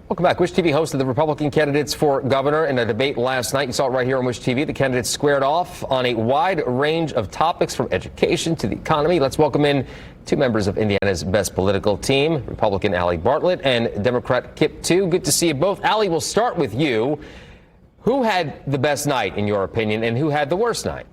Welcome back. Wish TV hosted the Republican candidates for governor in a debate last night. You saw it right here on Wish TV. The candidates squared off on a wide range of topics from education to the economy. Let's welcome in two members of Indiana's best political team, Republican Allie Bartlett and Democrat Kip Tu. Good to see you both. Allie, we'll start with you. Who had the best night, in your opinion, and who had the worst night?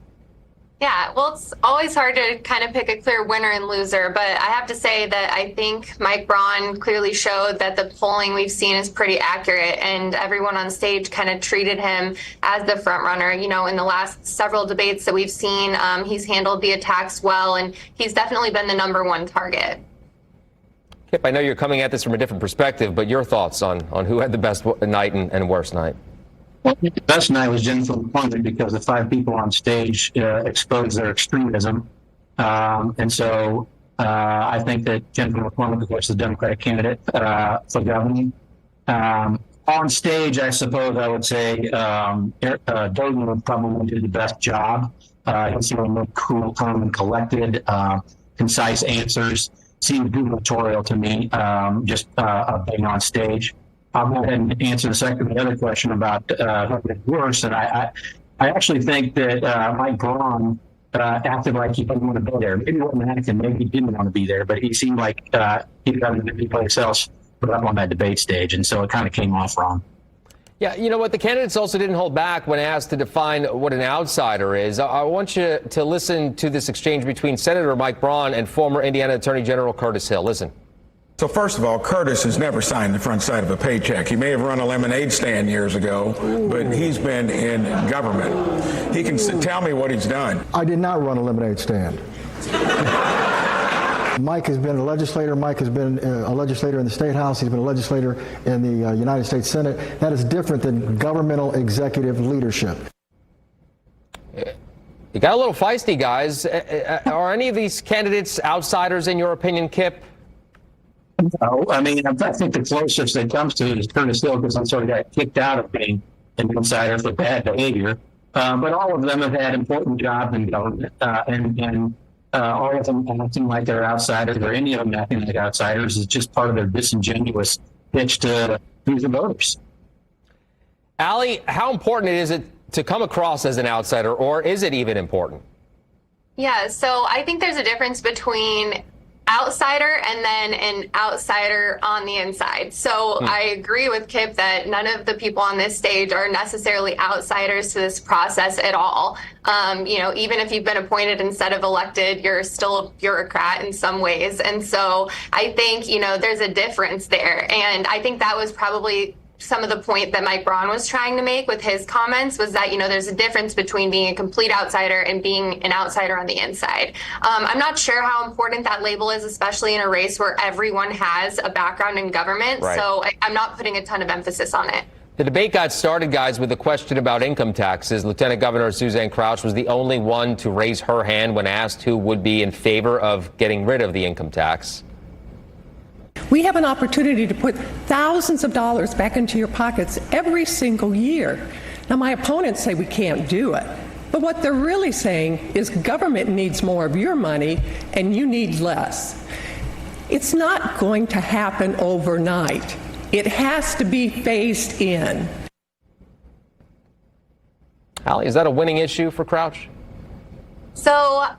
Yeah, well, it's always hard to kind of pick a clear winner and loser, but I have to say that I think Mike Braun clearly showed that the polling we've seen is pretty accurate, and everyone on stage kind of treated him as the front runner. You know, in the last several debates that we've seen, he's handled the attacks well, and he's definitely been the #1 target. Kip, I know you're coming at this from a different perspective, but your thoughts on who had the best night and worst night? Well, the best night was Jennifer McCormick because the 5 people on stage exposed their extremism. And so I think that Jennifer McCormick, of course, is the Democratic candidate for governor. On stage, I suppose I would say Doden would probably do the best job. He's more cool, calm, and collected, concise answers. Seemed gubernatorial to me, just being on stage. I'll go ahead and answer the other question about who did worse. And I actually think that Mike Braun acted like he didn't want to be there. Maybe he wasn't acting, maybe he didn't want to be there, but he seemed like he'd rather than anybody else put up on that debate stage. And so it kind of came off wrong. Yeah, you know what? The candidates also didn't hold back when asked to define what an outsider is. I want you to listen to this exchange between Senator Mike Braun and former Indiana Attorney General Curtis Hill. Listen. So first of all, Curtis has never signed the front side of a paycheck. He may have run a lemonade stand years ago, but he's been in government. He can tell me what he's done. I did not run a lemonade stand. Mike has been a legislator. Mike has been a legislator in the State House. He's been a legislator in the United States Senate. That is different than governmental executive leadership. You got a little feisty, guys. Are any of these candidates outsiders, in your opinion, Kip? No, I mean, I think the closest it comes to is Curtis Hill because I'm sort of got kicked out of being an insider for bad behavior. But all of them have had important jobs in government, and all of them acting like they're outsiders, or any of them acting like outsiders, is just part of their disingenuous pitch to the voters. Allie, how important is it to come across as an outsider, or is it even important? Yeah, so I think there's a difference between outsider and then an outsider on the inside. So I agree with Kip that none of the people on this stage are necessarily outsiders to this process at all. You know, even if you've been appointed instead of elected, you're still a bureaucrat in some ways. And so I think, you know, there's a difference there. And I think that was probably some of the point that Mike Braun was trying to make with his comments, was that, you know, there's a difference between being a complete outsider and being an outsider on the inside. I'm not sure how important that label is, especially in a race where everyone has a background in government. Right. So I'm not putting a ton of emphasis on it. The debate got started, guys, with a question about income taxes. Lieutenant Governor Suzanne Crouch was the only one to raise her hand when asked who would be in favor of getting rid of the income tax. We have an opportunity to put thousands of dollars back into your pockets every single year. Now, my opponents say we can't do it, but what they're really saying is government needs more of your money and you need less. It's not going to happen overnight. It has to be phased in. Allie, is that a winning issue for Crouch? So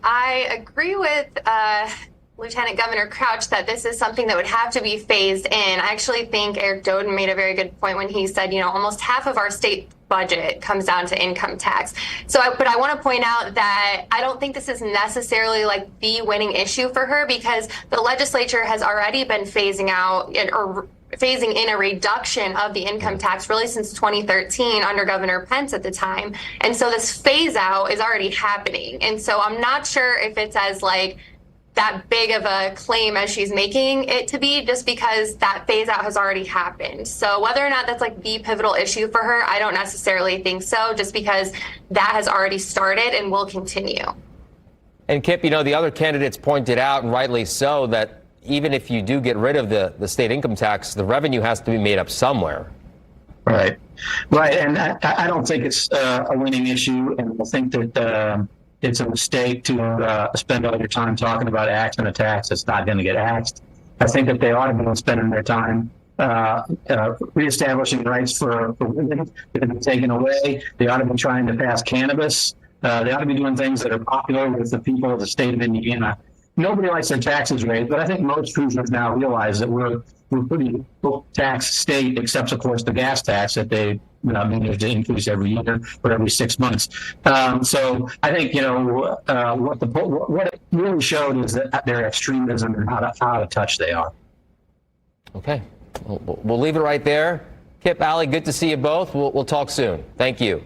I agree with Lieutenant Governor Crouch that this is something that would have to be phased in. I actually think Eric Doden made a very good point when he said, you know, almost half of our state budget comes down to income tax. But I want to point out that I don't think this is necessarily like the winning issue for her, because the legislature has already been phasing out or phasing in a reduction of the income tax really since 2013 under Governor Pence at the time. And so this phase out is already happening. And so I'm not sure if it's as like that big of a claim as she's making it to be, just because that phase out has already happened. So whether or not that's like the pivotal issue for her, I don't necessarily think so, just because that has already started and will continue. And Kip, you know, the other candidates pointed out, and rightly so, that even if you do get rid of the state income tax, the revenue has to be made up somewhere. Right. And I don't think it's a winning issue, and I think that it's a mistake to spend all your time talking about axing a tax that's not going to get axed. I think that they ought to be spending their time reestablishing rights for women that have been taken away. They ought to be trying to pass cannabis. They ought to be doing things that are popular with the people of the state of Indiana. Nobody likes their taxes raised, but I think most cruisers now realize that we're pretty low tax state, except of course the gas tax that they manage to increase every year or every 6 months. So I think what it really showed is that their extremism and how out of touch they are. Okay, we'll leave it right there. Kip, Allie, good to see you both. We'll talk soon. Thank you.